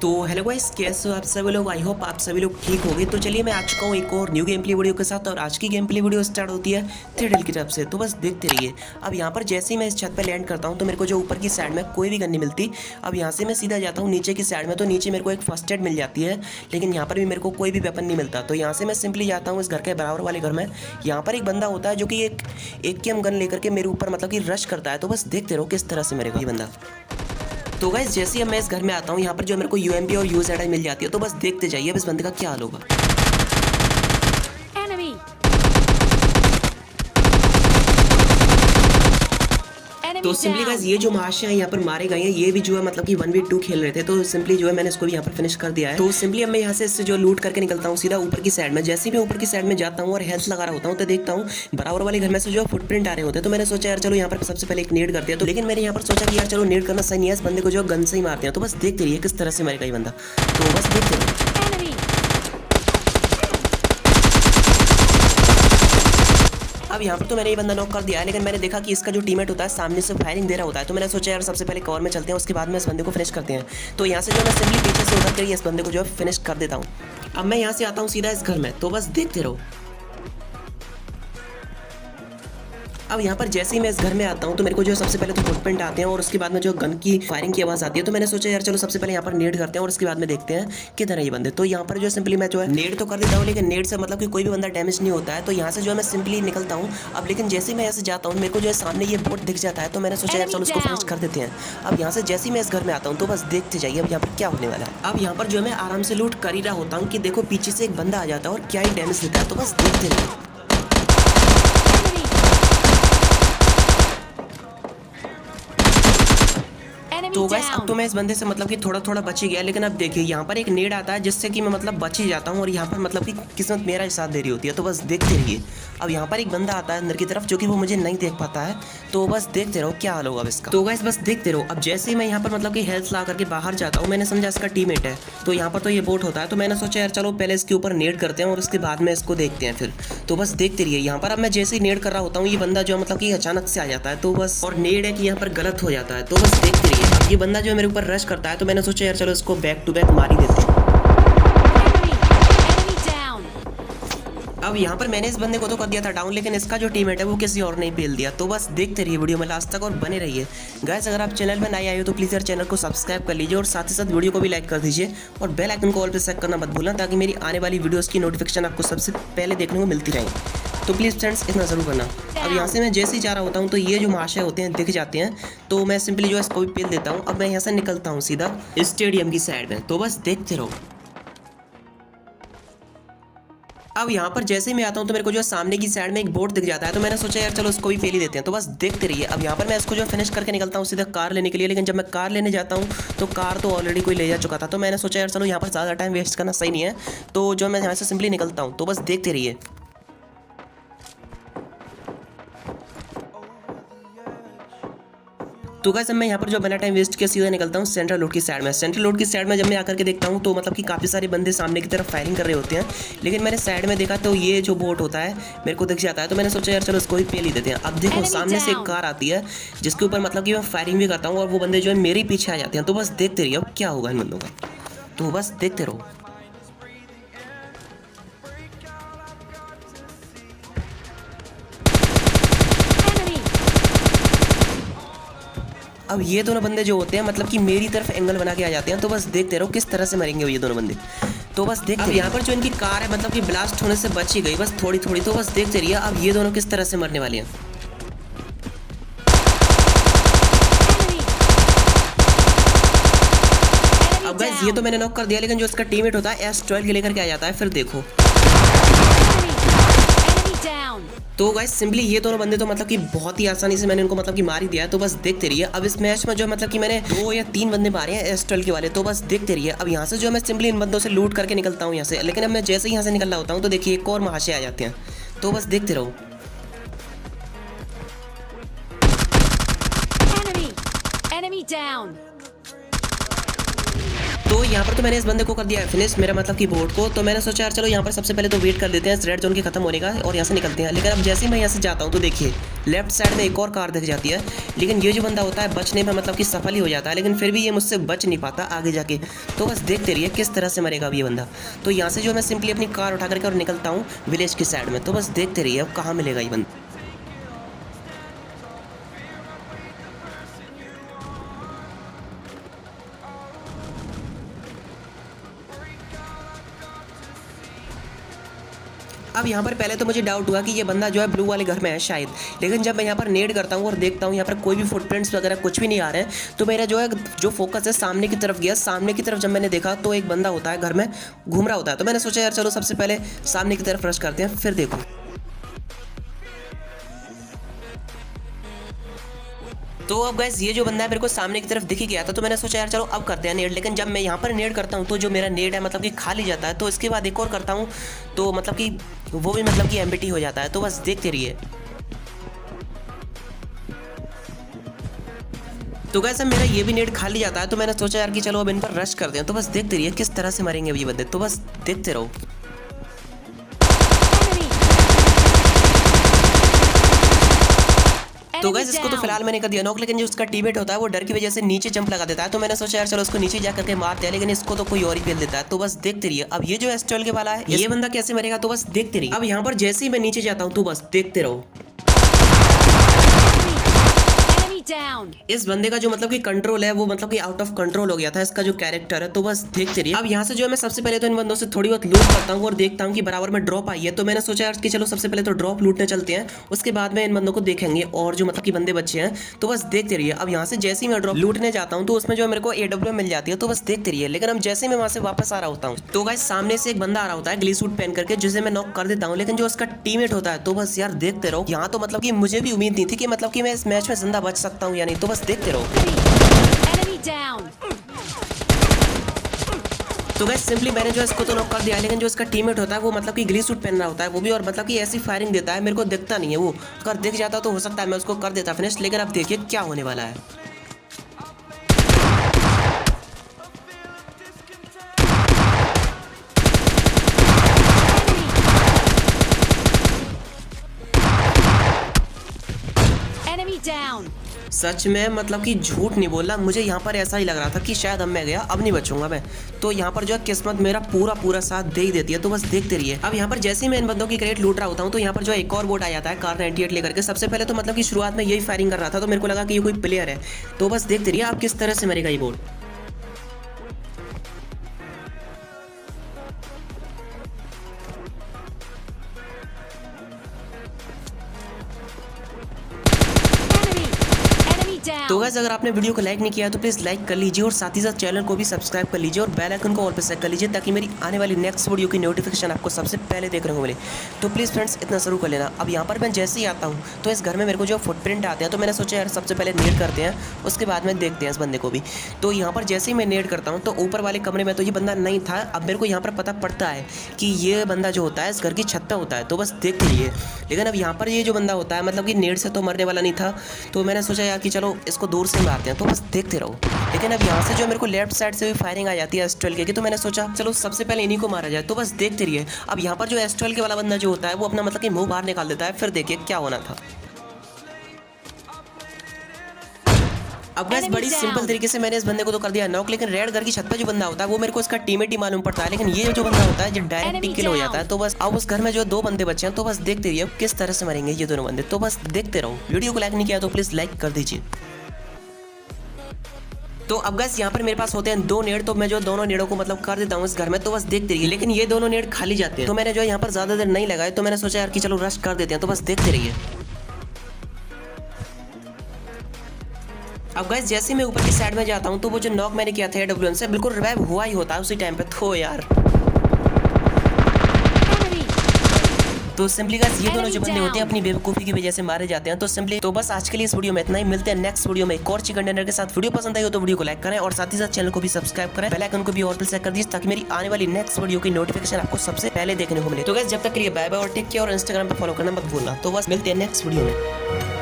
तो hello guys, कैसे हो आप सभी लोग। आई होप आप सभी लोग ठीक होंगे। तो चलिए मैं आ चुका हूँ एक और न्यू गेम प्ले वीडियो के साथ, और आज की गेम प्ले वीडियो स्टार्ट होती है थ्रेडल की तरफ से। तो बस देखते रहिए। अब यहाँ पर जैसे ही मैं इस छत पर लैंड करता हूँ तो मेरे को जो ऊपर की साइड में कोई भी गन नहीं मिलती। अब यहाँ से मैं सीधा जाता हूँ नीचे की साइड में, तो नीचे मेरे को एक फर्स्ट एड मिल जाती है, लेकिन यहाँ पर भी मेरे को कोई भी वेपन नहीं मिलता। तो यहाँ से मैं सिंपली जाता हूँ इस घर के बराबर वाले घर में। यहाँ पर एक बंदा होता है जो कि एक की एम गन लेकर के मेरे ऊपर मतलब कि रश करता है। तो बस देखते रहो किस तरह से मेरे को ये बंदा। तो गाइस जैसे ही मैं इस घर में आता हूँ, यहाँ पर जो मेरे को यूएमपी और यूएसआईडी मिल जाती है। तो बस देखते जाइए अब इस बंदे का क्या हाल होगा। तो सिंपली गाइस ये जो महाशय हैं यहाँ पर मारे गए हैं, ये भी जो है मतलब कि 1v2 खेल रहे थे। तो सिंपली जो है मैंने इसको भी यहाँ पर फिनिश कर दिया है। तो सिंपली अब मैं यहाँ से इससे जो लूट करके निकलता हूँ सीधा ऊपर की साइड में। जैसे ही मैं ऊपर की साइड में जाता हूँ और हेल्थ लगा रहा होता हूँ तो देखता हूँ बराबर वाले घर में से जो फुटप्रिंट आ रहे होते हैं। तो मैंने सोचा यार चलो यहाँ पर सबसे पहले एक नेड करते हैं। तो लेकिन मैंने यहाँ पर सोचा कि यार चलो नेड करना सही नहीं है, इस बंदे को जो गन से ही मारते हैं। तो बस देखते रहिए किस तरह से मरेगा ये बंदा। तो बस देखते रहिए। अब यहाँ पर तो मैंने ये बंदा नॉक कर दिया है, लेकिन मैंने देखा कि इसका जो टीममेट होता है सामने से फायरिंग दे रहा होता है। तो मैंने सोचा यार सबसे पहले कवर में चलते हैं, उसके बाद में इस बंदे को फिनिश करते हैं। तो यहाँ से जो मैं सिंपली पीछे से उधर कर इस बंदे को जो है फिनिश कर देता हूँ। अब मैं यहाँ से आता हूँ सीधा इस घर में। तो बस देखते रहो। अब यहाँ पर जैसे ही मैं इस घर में आता हूँ तो मेरे को जो सबसे पहले तो फुटप्रिंट आते हैं, और उसके बाद में जो गन की फायरिंग की आवाज़ आती है। तो मैंने सोचा यार चलो सबसे पहले यहाँ पर नेड करते हैं और उसके बाद में देखते हैं किधर है ये बंदे। तो यहाँ पर जो सिंपली मैं जो है नेड तो कर देता हूँ, लेकिन नेड से मतलब कि कोई भी बंदा डैमेज नहीं होता है। तो यहाँ से जो है मैं सिंपली निकलता हूँ। अब लेकिन जैसे ही मैं यहाँ से जाता हूँ मेरे को जो है सामने ये बोट दिख जाता है। तो मैंने सोचा यार चलो उसको फिनिश कर देते हैं। अब यहाँ से जैसे ही मैं इस घर में आता हूँ तो बस देखते जाइए अब यहाँ पर क्या होने वाला है। अब यहाँ पर जो है मैं आराम से लूट कर ही रहा होता हूँ कि देखो पीछे से एक बंदा आ जाता है और क्या ही डैमेज देता है। तो बस देखते रहिए। तो गाइस अब तो मैं इस बंदे से मतलब कि थोड़ा थोड़ा बच ही गया, लेकिन अब देखिए यहाँ पर एक नेड आता है जिससे कि मैं मतलब बच ही जाता हूँ, और यहाँ पर मतलब कि किस्मत मेरा ही साथ दे रही होती है। तो बस देखते रहिए। अब यहाँ पर एक बंदा आता है अंदर की तरफ जो कि वो मुझे नहीं देख पाता है। तो बस देखते रहो क्या हाल होगा अब इसका। तो गाइस बस देखते रहो। अब जैसे ही मैं यहाँ पर मतलब कि हेल्थ ला करके बाहर जाता हूँ, मैंने समझा इसका टीममेट है। तो यहाँ पर तो ये बोट होता है। तो मैंने सोचा यार चलो पहले इसके ऊपर नेड करते हैं और उसके बाद में इसको देखते हैं फिर। तो बस देखते रहिए। यहाँ पर अब मैं जैसे ही नेड कर रहा होता हूँ ये बंदा जो मतलब कि अचानक से आ जाता है। तो बस और नेड है कि यहाँ पर गलत हो जाता है। तो बस देखते रहिए। अब ये बंदा जो मेरे ऊपर रश करता है। तो मैंने सोचा यार चलो इसको बैक टू बैक मार ही देते हैं। अब यहाँ पर मैंने इस बंदे को तो कर दिया था डाउन, लेकिन इसका जो टीममेट है वो किसी और ने पेल दिया। तो बस देखते रहिए वीडियो में लास्ट तक और बने रहिए। गाइस अगर आप चैनल में नए आए हो तो प्लीज़ यार चैनल को सब्सक्राइब कर लीजिए, और साथ ही साथ वीडियो को भी लाइक कर दीजिए, और बेल आइकन को ऑल पे सेट करना मत भूलना, ताकि मेरी आने वाली वीडियोज़ की नोटिफिकेशन आपको सबसे पहले देखने को मिलती रहे। तो प्लीज़ फ्रेंड्स इतना ज़रूर करना। अब यहाँ से मैं जैसे ही जा रहा होता हूँ तो ये जो महाशय होते हैं दिख जाते हैं। तो मैं सिंपली जो है इसको भी पेल देता हूँ। अब मैं यहाँ से निकलता हूँ सीधा स्टेडियम की साइड में। तो बस देखते रहो। अब यहाँ पर जैसे ही मैं आता हूँ तो मेरे को जो सामने की साइड में एक बोट दिख जाता है। तो मैंने सोचा यार चलो उसको भी फेल ही देते हैं। तो बस देखते रहिए। अब यहाँ पर मैं इसको जो फिनिश करके निकलता हूँ सीधा कार लेने के लिए, लेकिन जब मैं कार लेने जाता हूँ तो कार तो ऑलरेडी कोई ले जा चुका था। तो मैंने सोचा यार चलो यहाँ पर ज़्यादा टाइम वेस्ट करना सही नहीं है। तो जो मैं यहाँ से सिंपली निकलता हूँ। तो बस देखते रहिए। तो गाइस मैं यहाँ पर जो बिना टाइम वेस्ट किया सीधा निकलता हूँ सेंट्रल रोड की साइड में। सेंट्रल रोड की साइड में जब मैं आकर के देखता हूँ तो मतलब कि काफ़ी सारे बंदे सामने की तरफ फायरिंग कर रहे होते हैं, लेकिन मैंने साइड में देखा तो ये जो बोट होता है मेरे को दिख जाता है। तो मैंने सोचा यार चलो उसको ही पेल ही देते हैं। अब देखो सामने से एक कार आती है जिसके ऊपर मतलब कि मैं फायरिंग भी करता हूँ, और वो बंदे जो है मेरे पीछे आ जाते हैं। तो बस देखते रहिए अब क्या होगा इन बंदों का। तो बस देखते रहो। अब ये दोनों बंदे जो होते हैं मतलब कि मेरी तरफ एंगल बना के आ जाते हैं। तो बस देखते रहो किस तरह से मरेंगे ये दोनों बंदे। तो बस देखते रहिए। यहाँ पर जो इनकी कार है मतलब कि ब्लास्ट होने से बच ही गई बस थोड़ी थोड़ी। तो बस देखते रहिए अब ये दोनों किस तरह से मरने वाले हैं। अब गाइस ये तो मैंने नॉक कर दिया, लेकिन जो इसका टीममेट होता है S12 के लेकर के आ जाता है। फिर देखो। तो गाइस सिंपली ये दोनों बंदे तो मतलब कि बहुत ही आसानी से मैंने इनको मतलब कि मार ही दिया है। तो बस देखते रहिए। अब इस मैच में जो मतलब कि मैंने 2 या 3 बंदे मारे हैं S12 के वाले। तो बस देखते रहिए। अब यहाँ से जो मैं सिंपली इन बंदों से लूट करके निकलता हूँ यहाँ से, लेकिन अब मैं जैसे ही यहाँ से निकल रहा होता हूँ तो देखिए एक और महाशय आ जाते हैं। तो बस देखते रहो। तो तो यहाँ पर तो मैंने इस बंदे को कर दिया फिनिश, मेरा मतलब कि बोट को। तो मैंने सोचा यार चलो यहाँ पर सबसे पहले तो वेट कर लेते हैं रेड जोन के खत्म होने का और यहाँ से निकलते हैं। लेकिन अब जैसे ही मैं यहाँ से जाता हूँ तो देखिए लेफ्ट साइड में एक और कार दिख जाती है, लेकिन ये जो बंदा होता है बचने में मतलब कि सफल ही हो जाता है, लेकिन फिर भी ये मुझसे बच नहीं पाता आगे जाके। तो बस देखते रहिए किस तरह से मरेगा अब ये बंदा। तो यहाँ से जो मैं सिंपली अपनी कार उठा करके और निकलता हूँ विलेज की साइड में। तो बस देखते रहिए अब कहाँ मिलेगा ये बंदा। अब यहाँ पर पहले तो मुझे डाउट हुआ कि ये बंदा जो है ब्लू वाले घर में है शायद, लेकिन जब मैं यहाँ पर नेड करता हूँ और देखता हूँ यहाँ पर कोई भी फुटप्रिंट्स वगैरह कुछ भी नहीं आ रहे हैं, तो मेरा जो फोकस है सामने की तरफ गया। सामने की तरफ जब मैंने देखा तो एक बंदा होता है घर में घूम रहा होता है। तो मैंने सोचा यार चलो सबसे पहले सामने की तरफ रश करते हैं, फिर देखो। तो अब गाइस ये जो बंदा है मेरे को सामने की तरफ दिख ही गया था, तो मैंने सोचा यार चलो अब करते हैं नेड। लेकिन जब मैं यहाँ पर नेड करता हूँ तो जो मेरा नेड है मतलब कि खाली जाता है। तो इसके बाद एक और करता हूँ तो मतलब कि वो भी मतलब कि एम्प्टी हो जाता है। तो बस देखते रहिए। तो गाइस अब मेरा ये भी नेड खाली जाता है, तो मैंने सोचा यार कि चलो अब इन पर रश करते हैं। तो बस देखते रहिए किस तरह से मरेंगे अब ये बंदे। तो बस देखते रहो। तो गाइस इसको तो फिलहाल मैंने कर दिया नॉक, लेकिन जो उसका टीममेट होता है वो डर की वजह से नीचे जंप लगा देता है। तो मैंने सोचा यार चलो उसको नीचे जा करके मारते हैं, लेकिन इसको तो कोई और ही फेल देता है। तो बस देखते रहिए अब ये जो एस्ट्रल के वाला है ये बंदा कैसे मरेगा। तो बस देखते रहिए। अब यहाँ पर जैसे ही मैं नीचे जाता हूँ तो बस देखते रहो। इस बंदे का जो मतलब कि कंट्रोल है वो मतलब कि आउट ऑफ कंट्रोल हो गया था इसका जो कैरेक्टर है। तो बस देखते रहिए। अब यहाँ से जो है मैं सबसे पहले तो इन बंदों से थोड़ी बहुत लूट करता हूँ और देखता हूँ कि बराबर में ड्रॉप आई है। तो मैंने सोचा यार कि चलो सबसे पहले तो ड्रॉप लूटने चलते हैं, उसके बाद में इन बंदों को देखेंगे और जो मतलब कि बंदे बच्चे हैं। तो बस देखते रहिए। अब यहाँ से जैसे ही मैं ड्रॉप लूटने जाता हूँ तो उसमें जो मेरे को AWM मिल जाती है। तो बस देखते रहिए। लेकिन अब जैसे मैं वहाँ से वापस आ रहा होता हूँ तो गाइस सामने से एक बंदा आ रहा होता है ग्ली सूट पहन करके, जिसे मैं नॉक कर देता हूँ, लेकिन जो उसका टीममेट होता है। तो बस यार देखते रहो। यहाँ तो मतलब कि मुझे भी उम्मीद नहीं थी कि मतलब कि मैं इस मैच में जिंदा बच सकता हूँ या नहीं। तो बस देखते रहो। तो गाइस सिंपली मैंने जो इसको तो नॉक कर दिया, लेकिन जो इसका टीममेट होता है वो मतलब कि ग्री सूट पहन रहा होता है वो भी, और मतलब कि ऐसी फायरिंग देता है मेरे को दिखता नहीं है। वो अगर दिख जाता तो हो सकता है मैं उसको कर देता फिनिश। लेकिन अब देखिए क्या होने वाला है। सच में मतलब कि झूठ नहीं बोला, मुझे यहाँ पर ऐसा ही लग रहा था कि शायद अब मैं गया, अब नहीं बचूंगा मैं। तो यहाँ पर जो है किस्मत मेरा पूरा साथ दे ही देती है। तो बस देखते रहिए। अब यहाँ पर जैसे ही मैं इन बंदों की क्रेट लूट रहा होता हूँ तो यहाँ पर जो एक और बोट आ जाता है कार 98 लेकर के। सबसे पहले तो मतलब कि शुरुआत में यही फायरिंग कर रहा था, तो मेरे को लगा कि ये कोई प्लेयर है। तो बस देखते रहिए आप किस तरह से मरेगा ये बोट। तो गाइस अगर आपने वीडियो को लाइक नहीं किया तो प्लीज लाइक कर लीजिए और साथ ही साथ चैनल को भी सब्सक्राइब कर लीजिए और बेल आइकन को ऑल पे सेट कर लीजिए ताकि मेरी आने वाली नेक्स्ट वीडियो की नोटिफिकेशन आपको सबसे पहले देखने को मिले। तो प्लीज फ्रेंड्स इतना जरूर कर लेना। अब यहाँ पर मैं जैसे ही आता हूँ तो इस घर में मेरे को जो फुटप्रिंट आते हैं, तो मैंने सोचा यार सबसे पहले नेड करते हैं, उसके बाद में देखते हैं इस बंदे को भी। तो यहाँ पर जैसे ही मैं नेड करता हूँ तो ऊपर वाले कमरे में तो ये बंदा नहीं था। अब मेरे को यहाँ पर पता पड़ता है कि ये बंदा जो होता है इस घर की छत पे होता है। तो बस देखते रहिए। लेकिन अब यहाँ पर ये जो बंदा होता है मतलब कि नेड से तो मरने वाला नहीं था, तो मैंने सोचा यार कि चलो इसको दूर से मारते हैं। तो बस देखते रहो। लेकिन अब यहाँ से जो मेरे को लेफ्ट साइड से भी फायरिंग आ जाती है एस्ट्रल के, तो मैंने सोचा चलो सबसे पहले इन्हीं को मारा जाए। तो बस देखते रहिए। अब यहाँ पर जो एस्ट्रल के वाला बंदा जो होता है वो अपना मतलब कि मुंह बाहर निकाल देता है, फिर देखिए क्या होना था। अब गाइस बड़ी सिंपल तरीके से मैंने इस बंदे को तो कर दिया नॉक, लेकिन रेड घर की छत पे जो बंदा होता है वो मेरे को इसका टीममेट ही मालूम पड़ता है, लेकिन ये जो बंदा होता है जो डायरेक्ट किल हो जाता है। तो बस अब उस घर में जो दो बंदे बचे हैं, तो बस देखते रहिए किस तरह से मरेंगे ये दोनों बंदे। तो बस देखते रहो। वीडियो को लाइक नहीं किया तो प्लीज लाइक कर दीजिए। तो अब गाइस यहाँ पर मेरे पास होते हैं 2 नेड, तो मैं जो दोनों नेडों को मतलब कर देता हूँ इस घर में। तो बस देखते रहिए। लेकिन ये दोनों नेड खाली जाते हैं, तो मैंने जो यहाँ पर ज्यादा देर नहीं लगाए, तो मैंने सोचा यार कि चलो रश कर देते हैं। तो बस देखते रहिए। अब गाइस जैसे मैं ऊपर की साइड में जाता हूँ तो वो जो नॉक मैंने किया था AWM से बिल्कुल रिवाइव हुआ ही होता है उसी टाइम पे। तो यार तो सिंपली गाइस ये दोनों जो बंदे होते हैं अपनी बेवकूफी की वजह से मारे जाते हैं। तो सिंपली तो बस आज के लिए इस वीडियो में इतना ही। मिलते हैं नेक्स्ट वीडियो में एक और चिकन डिनर के साथ। वीडियो पसंद आई हो तो वीडियो को लाइक करें और साथ ही साथ चैनल को भी सब्सक्राइब करें, बेल आइकन को भी ऑल पे सेट कर दीजिए ताकि मेरी आने वाली नेक्स्ट वीडियो की नोटिफिकेशन आपको सबसे पहले देखने को मिले। तो गाइस जब तक के लिए बाय बाय और टेक केयर और इंस्टाग्राम पे फॉलो करना मत भूलना। तो बस मिलते हैं नेक्स्ट वीडियो में।